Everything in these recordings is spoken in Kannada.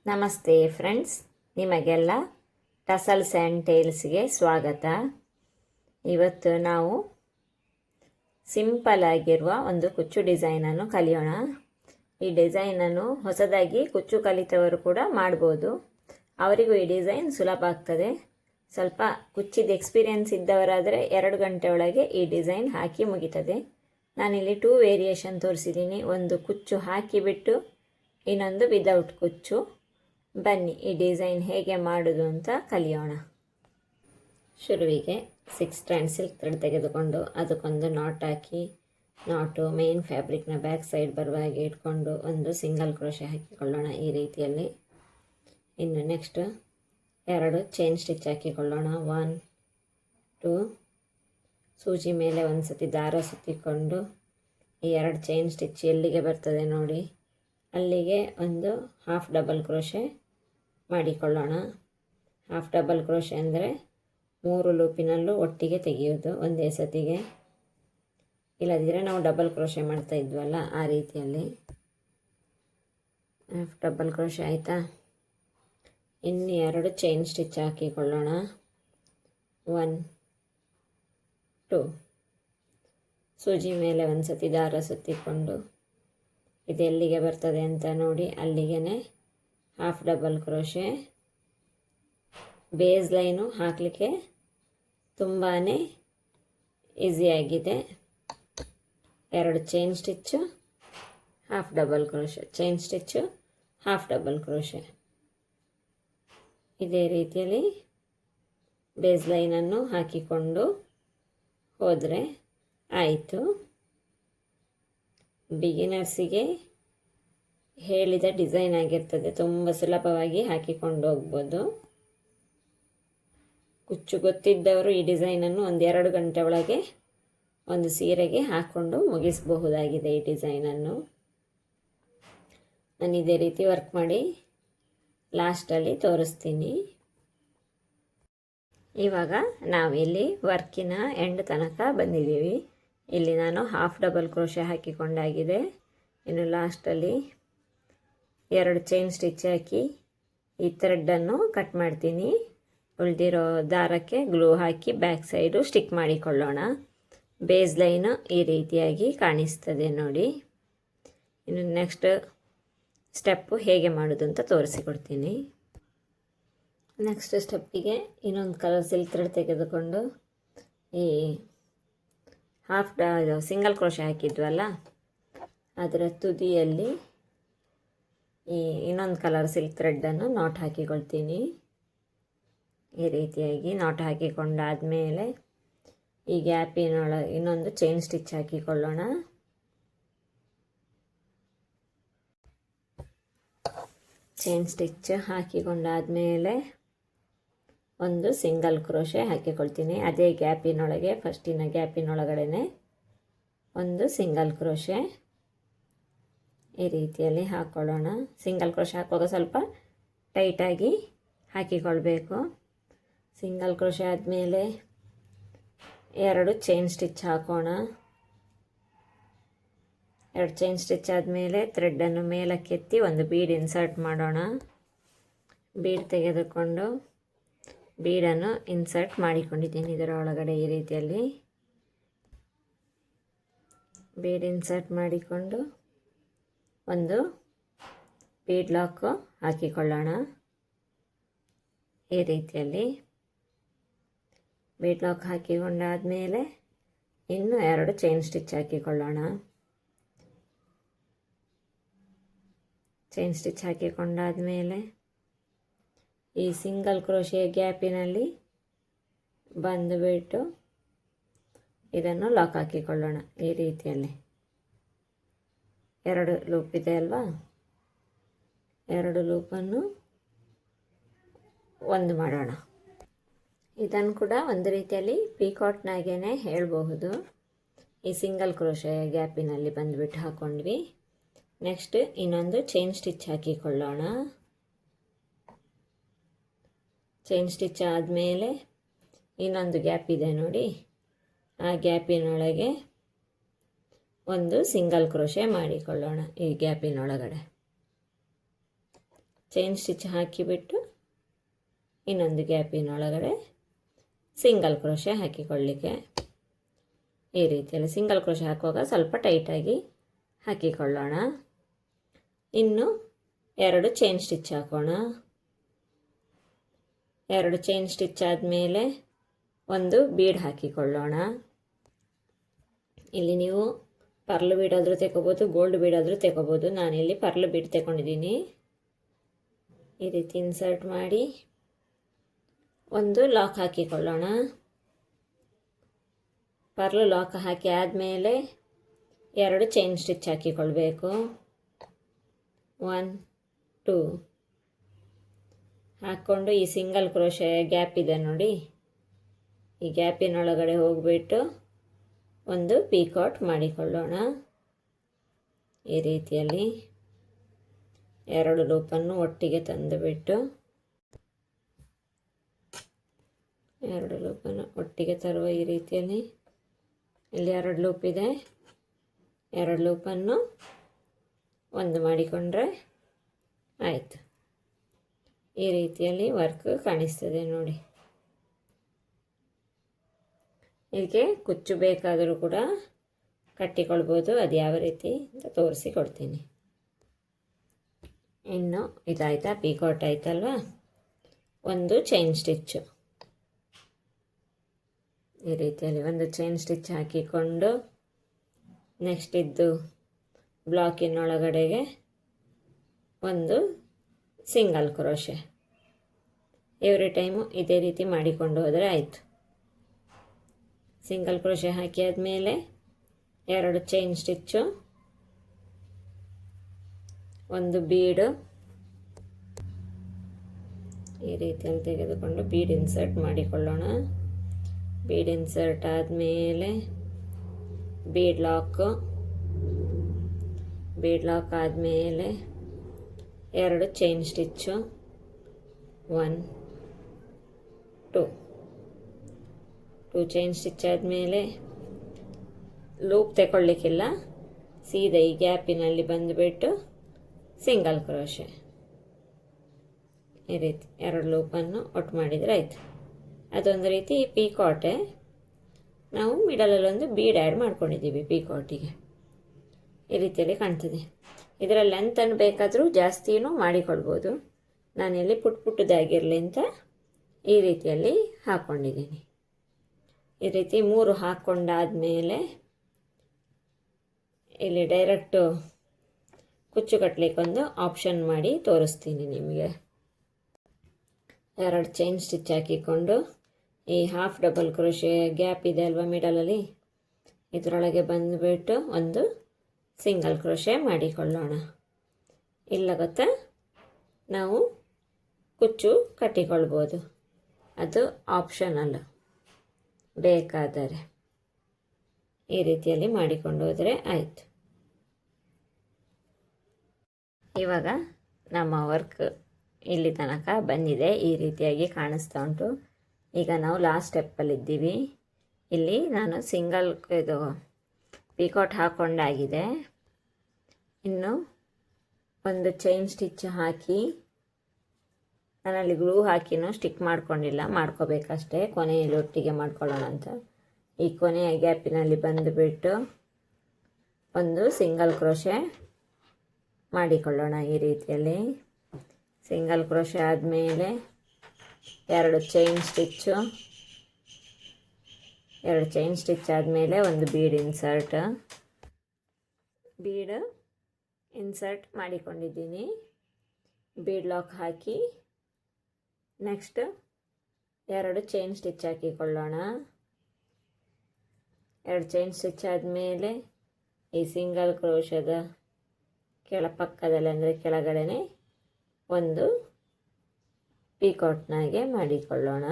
ನಮಸ್ತೆ ಫ್ರೆಂಡ್ಸ್, ನಿಮಗೆಲ್ಲ ಟಸಲ್ಸ್ ಆ್ಯಂಡ್ ಟೇಲ್ಸ್ಗೆ ಸ್ವಾಗತ. ಇವತ್ತು ನಾವು ಸಿಂಪಲ್ ಆಗಿರುವ ಒಂದು ಕುಚ್ಚು ಡಿಸೈನನ್ನು ಕಲಿಯೋಣ. ಈ ಡಿಸೈನನ್ನು ಹೊಸದಾಗಿ ಕುಚ್ಚು ಕಲಿತವರು ಕೂಡ ಮಾಡ್ಬೋದು. ಅವರಿಗೂ ಈ ಡಿಸೈನ್ ಸುಲಭ ಆಗ್ತದೆ. ಸ್ವಲ್ಪ ಕುಚ್ಚಿದ ಎಕ್ಸ್ಪೀರಿಯೆನ್ಸ್ ಇದ್ದವರಾದರೆ 2 ಗಂಟೆ ಒಳಗೆ ಈ ಡಿಸೈನ್ ಹಾಕಿ ಮುಗಿತದೆ. ನಾನಿಲ್ಲಿ 2 ವೇರಿಯೇಷನ್ ತೋರಿಸಿದ್ದೀನಿ. ಒಂದು ಕುಚ್ಚು ಹಾಕಿಬಿಟ್ಟು, ಇನ್ನೊಂದು ವಿದೌಟ್ ಕುಚ್ಚು. ಬನ್ನಿ ಈ ಡಿಸೈನ್ ಹೇಗೆ ಮಾಡೋದು ಅಂತ ಕಲಿಯೋಣ. ಶುರುವಿಗೆ 6 ಸ್ಟ್ಯಾಂಡ್ ಸಿಲ್ಕ್ ಥ್ರೆಡ್ ತೆಗೆದುಕೊಂಡು ಅದಕ್ಕೊಂದು ನಾಟ್ ಹಾಕಿ, ನಾಟು ಮೇನ್ ಫ್ಯಾಬ್ರಿಕ್ನ ಬ್ಯಾಕ್ ಸೈಡ್ ಬರುವ ಹಾಗೆ ಇಟ್ಕೊಂಡು ಒಂದು ಸಿಂಗಲ್ ಕ್ರೋಶೆ ಹಾಕಿಕೊಳ್ಳೋಣ ಈ ರೀತಿಯಲ್ಲಿ. ಇನ್ನು ನೆಕ್ಸ್ಟ್ 2 ಚೈನ್ ಸ್ಟಿಚ್ ಹಾಕಿಕೊಳ್ಳೋಣ. 1 2 ಸೂಜಿ ಮೇಲೆ ಒಂದು ಸತಿ ದಾರ ಸುತ್ತಿಕೊಂಡು ಈ 2 ಚೈನ್ ಸ್ಟಿಚ್ ಎಲ್ಲಿಗೆ ಬರ್ತದೆ ನೋಡಿ ಅಲ್ಲಿಗೆ ಒಂದು ಹಾಫ್ ಡಬಲ್ ಕ್ರೋಶೆ ಮಾಡಿಕೊಳ್ಳೋಣ. ಹಾಫ್ ಡಬಲ್ ಕ್ರೋಶೆ ಅಂದರೆ 3 ಲೂಪಿನಲ್ಲೂ ಒಟ್ಟಿಗೆ ತೆಗೆಯೋದು ಒಂದೇ ಸತಿಗೆ. ಇಲ್ಲದಿದ್ದರೆ ನಾವು ಡಬಲ್ ಕ್ರೋಶೆ ಮಾಡ್ತಾ ಇದ್ವಲ್ಲ ಆ ರೀತಿಯಲ್ಲಿ. ಹಾಫ್ ಡಬಲ್ ಕ್ರೋಶೆ ಆಯಿತಾ. ಇನ್ನು 2 ಚೈನ್ ಸ್ಟಿಚ್ ಹಾಕಿಕೊಳ್ಳೋಣ. 1 2 ಸೂಜಿ ಮೇಲೆ ಒಂದು ಸತಿ ದಾರ ಸುತ್ತಿಕೊಂಡು ಇದು ಎಲ್ಲಿಗೆ ಬರ್ತದೆ ಅಂತ ನೋಡಿ ಅಲ್ಲಿಗೆ half double crochet. Base line ಹಾಕಲಿಕ್ಕೆ ತುಂಬಾ ಈಸಿಯಾಗಿದೆ. 2 chain stitch, half double crochet, chain stitch, half double crochet. ಇದೇ ರೀತಿಯಲ್ಲಿ ಬೇಸ್ ಲೈನನ್ನು ಹಾಕಿಕೊಂಡು ಹೋದರೆ ಆಯಿತು. ಬಿಗಿನರ್ಸಿಗೆ ಹೇಳಿದ ಡಿಸೈನ್ ಆಗಿರ್ತದೆ. ತುಂಬ ಸುಲಭವಾಗಿ ಹಾಕಿಕೊಂಡು ಹೋಗ್ಬೋದು. ಕುಚ್ಚು ಗೊತ್ತಿದ್ದವರು ಈ ಡಿಸೈನನ್ನು 1-2 ಗಂಟೆ ಒಳಗೆ ಒಂದು ಸೀರೆಗೆ ಹಾಕ್ಕೊಂಡು ಮುಗಿಸಬಹುದಾಗಿದೆ. ಈ ಡಿಸೈನನ್ನು ನಾನು ಇದೇ ರೀತಿ ವರ್ಕ್ ಮಾಡಿ ಲಾಸ್ಟಲ್ಲಿ ತೋರಿಸ್ತೀನಿ. ಇವಾಗ ನಾವಿಲ್ಲಿ ವರ್ಕಿನ ಎಂಡ್ ತನಕ ಬಂದಿದ್ದೀವಿ. ಇಲ್ಲಿ ನಾನು ಹಾಫ್ ಡಬಲ್ ಕ್ರೋಶೆ ಹಾಕಿಕೊಂಡಾಗಿದೆ. ಇನ್ನು ಲಾಸ್ಟಲ್ಲಿ 2 ಚೈನ್ ಸ್ಟಿಚ್ ಹಾಕಿ ಈ ಥ್ರೆಡ್ಡನ್ನು ಕಟ್ ಮಾಡ್ತೀನಿ. ಉಳಿದಿರೋ ದಾರಕ್ಕೆ ಗ್ಲೂ ಹಾಕಿ ಬ್ಯಾಕ್ ಸೈಡು ಸ್ಟಿಕ್ ಮಾಡಿಕೊಳ್ಳೋಣ. ಬೇಸ್ ಲೈನು ಈ ರೀತಿಯಾಗಿ ಕಾಣಿಸ್ತದೆ ನೋಡಿ. ಇನ್ನು ನೆಕ್ಸ್ಟ್ ಸ್ಟೆಪ್ಪು ಹೇಗೆ ಮಾಡೋದು ಅಂತ ತೋರಿಸಿಕೊಡ್ತೀನಿ. ನೆಕ್ಸ್ಟ್ ಸ್ಟೆಪ್ಪಿಗೆ ಇನ್ನೊಂದು ಕಲರ್ ಸಿಲ್ಕ್ ಥ್ರೆಡ್ ತೆಗೆದುಕೊಂಡು ಈ ಸಿಂಗಲ್ ಕ್ರೋಶೆ ಹಾಕಿದ್ವಲ್ಲ ಅದರ ತುದಿಯಲ್ಲಿ ಈ ಇನ್ನೊಂದು ಕಲರ್ ಸಿಲ್ಕ್ ಥ್ರೆಡ್ಡನ್ನು ನಾಟ್ ಹಾಕಿಕೊಳ್ತೀನಿ. ಈ ರೀತಿಯಾಗಿ ನಾಟ್ ಹಾಕಿಕೊಂಡಾದಮೇಲೆ ಈ ಗ್ಯಾಪಿನೊಳಗೆ ಇನ್ನೊಂದು ಚೈನ್ ಸ್ಟಿಚ್ ಹಾಕಿಕೊಳ್ಳೋಣ. ಚೈನ್ ಸ್ಟಿಚ್ ಹಾಕಿಕೊಂಡಾದಮೇಲೆ ಒಂದು ಸಿಂಗಲ್ ಕ್ರೋಶೆ ಹಾಕಿಕೊಳ್ತೀನಿ. ಅದೇ ಗ್ಯಾಪಿನೊಳಗೆ ಫಸ್ಟಿನ ಗ್ಯಾಪಿನೊಳಗಡೆ ಒಂದು ಸಿಂಗಲ್ ಕ್ರೋಶೆ ಈ ರೀತಿಯಲ್ಲಿ ಹಾಕ್ಕೊಳ್ಳೋಣ. ಸಿಂಗಲ್ ಕ್ರೋಶೆ ಹಾಕುವಾಗ ಸ್ವಲ್ಪ ಟೈಟಾಗಿ ಹಾಕಿಕೊಳ್ಬೇಕು. ಸಿಂಗಲ್ ಕ್ರೋಶೆ ಆದಮೇಲೆ 2 ಚೈನ್ ಸ್ಟಿಚ್ ಹಾಕೋಣ. 2 ಚೈನ್ ಸ್ಟಿಚ್ ಆದಮೇಲೆ ಥ್ರೆಡ್ಡನ್ನು ಮೇಲಕ್ಕೆತ್ತಿ ಒಂದು ಬೀಡ್ ಇನ್ಸರ್ಟ್ ಮಾಡೋಣ. ಬೀಡ್ ತೆಗೆದುಕೊಂಡು ಬೀಡನ್ನು ಇನ್ಸರ್ಟ್ ಮಾಡಿಕೊಂಡಿದ್ದೀನಿ ಇದರ ಒಳಗಡೆ ಈ ರೀತಿಯಲ್ಲಿ. ಬೀಡ್ ಇನ್ಸರ್ಟ್ ಮಾಡಿಕೊಂಡು ಒಂದು ಬೀಡ್ ಲಾಕ್ ಹಾಕಿಕೊಳ್ಳೋಣ. ಈ ರೀತಿಯಲ್ಲಿ ಬೀಡ್ ಲಾಕ್ ಹಾಕಿಕೊಂಡಾದಮೇಲೆ ಇನ್ನು 2 ಚೈನ್ ಸ್ಟಿಚ್ ಹಾಕಿಕೊಳ್ಳೋಣ. ಚೈನ್ ಸ್ಟಿಚ್ ಹಾಕಿಕೊಂಡಾದಮೇಲೆ ಈ ಸಿಂಗಲ್ ಕ್ರೋಶೆ ಗ್ಯಾಪಿನಲ್ಲಿ ಬಂದುಬಿಟ್ಟು ಇದನ್ನು ಲಾಕ್ ಹಾಕಿಕೊಳ್ಳೋಣ. ಈ ರೀತಿಯಲ್ಲಿ 2 ಲೂಪ್ ಇದೆ ಅಲ್ವಾ, 2 ಲೂಪನ್ನು ಒಂದು ಮಾಡೋಣ. ಇದನ್ನು ಕೂಡ ಒಂದು ರೀತಿಯಲ್ಲಿ ಪೀಕಾಟ್ನಾಗೇ ಹೇಳಬಹುದು. ಈ ಸಿಂಗಲ್ ಕ್ರೋಶೆ ಗ್ಯಾಪಿನಲ್ಲಿ ಬಂದುಬಿಟ್ಟು ಹಾಕ್ಕೊಂಡ್ವಿ. ನೆಕ್ಸ್ಟ್ ಇನ್ನೊಂದು ಚೈನ್ ಸ್ಟಿಚ್ ಹಾಕಿಕೊಳ್ಳೋಣ. ಚೈನ್ ಸ್ಟಿಚ್ ಆದಮೇಲೆ ಇನ್ನೊಂದು ಗ್ಯಾಪ್ ಇದೆ ನೋಡಿ, ಆ ಗ್ಯಾಪಿನೊಳಗೆ ಒಂದು ಸಿಂಗಲ್ ಕ್ರೋಶೆ ಮಾಡಿಕೊಳ್ಳೋಣ ಈ ಗ್ಯಾಪಿನೊಳಗಡೆ. ಚೈನ್ ಸ್ಟಿಚ್ ಹಾಕಿಬಿಟ್ಟು ಇನ್ನೊಂದು ಗ್ಯಾಪಿನೊಳಗಡೆ ಸಿಂಗಲ್ ಕ್ರೋಶೆ ಹಾಕಿಕೊಳ್ಳಿಕ್ಕೆ. ಈ ರೀತಿಯಲ್ಲಿ ಸಿಂಗಲ್ ಕ್ರೋಶೆ ಹಾಕುವಾಗ ಸ್ವಲ್ಪ ಟೈಟಾಗಿ ಹಾಕಿಕೊಳ್ಳೋಣ. ಇನ್ನು 2 ಚೈನ್ ಸ್ಟಿಚ್ ಹಾಕೋಣ. 2 ಚೈನ್ ಸ್ಟಿಚ್ ಆದಮೇಲೆ ಒಂದು ಬೀಡ್ ಹಾಕಿಕೊಳ್ಳೋಣ. ಇಲ್ಲಿ ನೀವು ಪರ್ಲ್ ಬೀಡ್ ಆದರೂ ತೆಗೋಬೋದು, ಗೋಲ್ಡ್ ಬೀಡ್ ಆದರೂ ತೆಗೋಬೋದು. ನಾನಿಲ್ಲಿ ಪರ್ಲ್ ಬೀಡ್ ತಗೊಂಡಿದ್ದೀನಿ. ಈ ರೀತಿ ಇನ್ಸರ್ಟ್ ಮಾಡಿ ಒಂದು ಲಾಕ್ ಹಾಕಿಕೊಳ್ಳೋಣ. ಪರ್ಲ್ ಲಾಕ್ ಹಾಕಿ ಆದಮೇಲೆ 2 ಚೈನ್ ಸ್ಟಿಚ್ ಹಾಕಿಕೊಳ್ಬೇಕು. 1 2 ಹಾಕ್ಕೊಂಡು ಈ ಸಿಂಗಲ್ ಕ್ರೋಶೆ ಗ್ಯಾಪ್ ಇದೆ ನೋಡಿ, ಈ ಗ್ಯಾಪಿನೊಳಗಡೆ ಹೋಗಿಬಿಟ್ಟು ಒಂದು ಪೀಕಾಟ್ ಮಾಡಿಕೊಳ್ಳೋಣ. ಈ ರೀತಿಯಲ್ಲಿ 2 ಲೂಪನ್ನು ಒಟ್ಟಿಗೆ ತಂದುಬಿಟ್ಟು 2 ಲೂಪನ್ನು ಒಟ್ಟಿಗೆ ತರುವ ಈ ರೀತಿಯಲ್ಲಿ. ಇಲ್ಲಿ 2 ಲೂಪ್ ಇದೆ, 2 ಲೂಪನ್ನು ಒಂದು ಮಾಡಿಕೊಂಡ್ರೆ ಆಯಿತು. ಈ ರೀತಿಯಲ್ಲಿ ವರ್ಕ್ ಕಾಣಿಸ್ತದೆ ನೋಡಿ. ಇದಕ್ಕೆ ಕುಚ್ಚು ಬೇಕಾದರೂ ಕೂಡ ಕಟ್ಟಿಕೊಳ್ಬೋದು, ಅದು ಯಾವ ರೀತಿ ಅಂತ ತೋರಿಸಿಕೊಡ್ತೀನಿ. ಇನ್ನು ಇದಾಯ್ತಾ, ಪೀಕಾಟ್ ಆಯ್ತಲ್ವಾ. ಒಂದು ಚೈನ್ ಸ್ಟಿಚ್ಚು ಈ ರೀತಿಯಲ್ಲಿ ಒಂದು ಚೈನ್ ಸ್ಟಿಚ್ ಹಾಕಿಕೊಂಡು ನೆಕ್ಸ್ಟ್ ಇದ್ದು ಬ್ಲಾಕಿನೊಳಗಡೆಗೆ ಒಂದು ಸಿಂಗಲ್ ಕ್ರೋಶೆ. ಎವ್ರಿ ಟೈಮು ಇದೇ ರೀತಿ ಮಾಡಿಕೊಂಡು ಹೋದರೆ ಆಯಿತು. ಸಿಂಗಲ್ ಕ್ರೋಶೆ ಹಾಕಿ ಆದಮೇಲೆ 2 ಚೈನ್ ಸ್ಟಿಚ್ಚು, ಒಂದು ಬೀಡು ಈ ರೀತಿಯಲ್ಲಿ ತೆಗೆದುಕೊಂಡು ಬೀಡ್ ಇನ್ಸರ್ಟ್ ಮಾಡಿಕೊಳ್ಳೋಣ. ಬೀಡ್ ಇನ್ಸರ್ಟ್ ಆದಮೇಲೆ ಬೀಡ್ ಲಾಕ್ ಆದಮೇಲೆ 2 ಚೈನ್ ಸ್ಟಿಚ್ಚು, 1 2 ಚೈನ್ ಸ್ಟಿಚ್ ಆದಮೇಲೆ ಲೂಪ್ ತಗೊಳ್ಳಿಕ್ಕಿಲ್ಲ, ಸೀದಾ ಈ ಗ್ಯಾಪಿನಲ್ಲಿ ಬಂದುಬಿಟ್ಟು ಸಿಂಗಲ್ ಕ್ರೋಶೆ. ಈ ರೀತಿ 2 ಲೂಪನ್ನು ಒಟ್ಟು ಮಾಡಿದರೆ ಆಯಿತು. ಅದೊಂದು ರೀತಿ ಪೀಕಾಟೆ. ನಾವು ಮಿಡಲಲ್ಲೊಂದು ಬೀಡ್ ಆ್ಯಡ್ ಮಾಡ್ಕೊಂಡಿದ್ದೀವಿ ಪೀಕಾಟಿಗೆ. ಈ ರೀತಿಯಲ್ಲಿ ಕಾಣ್ತದೆ. ಇದರ ಲೆಂತನ್ನು ಬೇಕಾದರೂ ಜಾಸ್ತಿಯೂ ಮಾಡಿಕೊಳ್ಬೋದು. ನಾನಿಲ್ಲಿ ಪುಟ್ಟದಾಗಿರಲಿ ಅಂತ ಈ ರೀತಿಯಲ್ಲಿ ಹಾಕ್ಕೊಂಡಿದ್ದೀನಿ. ಈ ರೀತಿ 3 ಹಾಕ್ಕೊಂಡಾದಮೇಲೆ ಇಲ್ಲಿ ಡೈರೆಕ್ಟು ಕುಚ್ಚು ಕಟ್ಟಲಿಕ್ಕೊಂದು ಆಪ್ಷನ್ ಮಾಡಿ ತೋರಿಸ್ತೀನಿ ನಿಮಗೆ. 2 ಚೈನ್ ಸ್ಟಿಚ್ ಹಾಕಿಕೊಂಡು ಈ ಹಾಫ್ ಡಬಲ್ ಕ್ರೋಶೆ ಗ್ಯಾಪ್ ಇದೆ ಅಲ್ವಾ ಮಿಡಲಲ್ಲಿ, ಇದರೊಳಗೆ ಬಂದುಬಿಟ್ಟು ಒಂದು ಸಿಂಗಲ್ ಕ್ರೋಶೆ ಮಾಡಿಕೊಳ್ಳೋಣ. ಇಲ್ಲ ಗೊತ್ತಾ, ನಾವು ಕುಚ್ಚು ಕಟ್ಟಿಕೊಳ್ಬೋದು, ಅದು ಆಪ್ಷನಲ್ ಬೇಕಾದರೆ. ಈ ರೀತಿಯಲ್ಲಿ ಮಾಡಿಕೊಂಡು ಹೋದರೆ ಆಯಿತು. ಇವಾಗ ನಮ್ಮ ವರ್ಕ್ ಇಲ್ಲಿ ತನಕ ಬಂದಿದೆ. ಈ ರೀತಿಯಾಗಿ ಕಾಣಿಸ್ತಾ ಉಂಟು. ಈಗ ನಾವು ಲಾಸ್ಟ್ ಸ್ಟೆಪ್ಪಲ್ಲಿದ್ದೀವಿ. ಇಲ್ಲಿ ನಾನು ಸಿಂಗಲ್ ಇದು ಪೀಕಾಟ್ ಹಾಕ್ಕೊಂಡಾಗಿದೆ. ಇನ್ನು ಒಂದು ಚೈನ್ ಸ್ಟಿಚ್ ಹಾಕಿ, ನಾನಲ್ಲಿ ಗ್ಲೂ ಹಾಕಿನೂ ಸ್ಟಿಕ್ ಮಾಡ್ಕೊಂಡಿಲ್ಲ, ಮಾಡ್ಕೋಬೇಕಷ್ಟೇ. ಕೊನೆಯಲ್ಲಿ ಒಟ್ಟಿಗೆ ಮಾಡ್ಕೊಳ್ಳೋಣ ಅಂತ ಈ ಕೊನೆಯ ಗ್ಯಾಪಿನಲ್ಲಿ ಬಂದುಬಿಟ್ಟು ಒಂದು ಸಿಂಗಲ್ ಕ್ರೋಶೆ ಮಾಡಿಕೊಳ್ಳೋಣ. ಈ ರೀತಿಯಲ್ಲಿ ಸಿಂಗಲ್ ಕ್ರೋಶೆ ಆದಮೇಲೆ 2 ಚೈನ್ ಸ್ಟಿಚ್ಚು, 2 ಚೈನ್ ಸ್ಟಿಚ್ ಆದಮೇಲೆ ಒಂದು ಬೀಡ್ ಇನ್ಸರ್ಟ್ ಮಾಡಿಕೊಂಡಿದ್ದೀನಿ. ಬೀಡ್ ಲಾಕ್ ಹಾಕಿ ನೆಕ್ಸ್ಟ್ 2 ಚೈನ್ ಸ್ಟಿಚ್ ಹಾಕಿಕೊಳ್ಳೋಣ. 2 ಚೈನ್ ಸ್ಟಿಚ್ ಆದಮೇಲೆ ಈ ಸಿಂಗಲ್ ಕ್ರೋಶದ ಪಕ್ಕದಲ್ಲಿ ಅಂದರೆ ಕೆಳಗಡೆನೆ ಒಂದು ಪೀಕಾಟ್ನಾಗೆ ಮಾಡಿಕೊಳ್ಳೋಣ.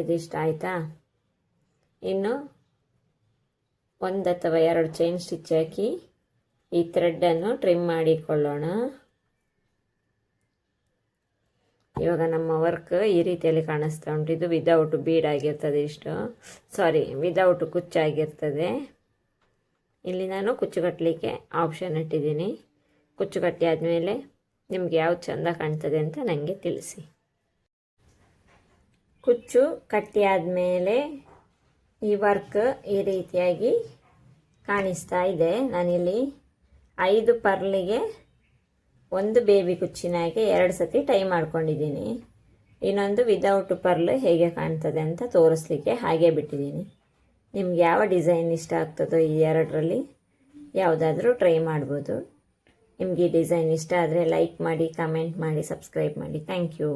ಇದಿಷ್ಟ ಆಯಿತಾ. ಇನ್ನು 1 ಅಥವಾ 2 ಚೈನ್ ಸ್ಟಿಚ್ ಹಾಕಿ ಈ ಥ್ರೆಡ್ಡನ್ನು ಟ್ರಿಮ್ ಮಾಡಿಕೊಳ್ಳೋಣ. ಇವಾಗ ನಮ್ಮ ವರ್ಕ್ ಈ ರೀತಿಯಲ್ಲಿ ಕಾಣಿಸ್ತಾ ಉಂಟು. ಇದು ವಿದೌಟ್ ಬೀಡ್ ಆಗಿರ್ತದೆ, ವಿದೌಟ್ ಕುಚ್ಚಾಗಿರ್ತದೆ. ಇಲ್ಲಿ ನಾನು ಕುಚ್ಚು ಕಟ್ಟಲಿಕ್ಕೆ ಆಪ್ಷನ್ ಇಟ್ಟಿದ್ದೀನಿ. ಕುಚ್ಚು ಕಟ್ಟಿ ಆದಮೇಲೆ ನಿಮ್ಗೆ ಯಾವ್ದು ಚೆಂದ ಕಾಣ್ತದೆ ಅಂತ ನನಗೆ ತಿಳಿಸಿ. ಕುಚ್ಚು ಕಟ್ಟಿ ಆದಮೇಲೆ ಈ ವರ್ಕ್ ಈ ರೀತಿಯಾಗಿ ಕಾಣಿಸ್ತಾ ಇದೆ. ನಾನಿಲ್ಲಿ 5 ಪರ್ಲಿಗೆ 1 ಬೇಬಿ ಕುಚ್ಚಿನಾಗೆ 2 ಸತಿ ಟೈ ಮಾಡ್ಕೊಂಡಿದ್ದೀನಿ. ಇನ್ನೊಂದು ವಿದೌಟ್ ಪರ್ಲ್ ಹೇಗೆ ಕಾಣ್ತದೆ ಅಂತ ತೋರಿಸ್ಲಿಕ್ಕೆ ಹಾಗೆ ಬಿಟ್ಟಿದ್ದೀನಿ. ನಿಮ್ಗೆ ಯಾವ ಡಿಸೈನ್ ಇಷ್ಟ ಆಗ್ತದೋ ಈ 2ರಲ್ಲಿ ಯಾವುದಾದ್ರೂ ಟ್ರೈ ಮಾಡ್ಬೋದು. ನಿಮಗೆ ಈ ಡಿಸೈನ್ ಇಷ್ಟ ಆದರೆ ಲೈಕ್ ಮಾಡಿ, ಕಮೆಂಟ್ ಮಾಡಿ, ಸಬ್ಸ್ಕ್ರೈಬ್ ಮಾಡಿ. Thank you.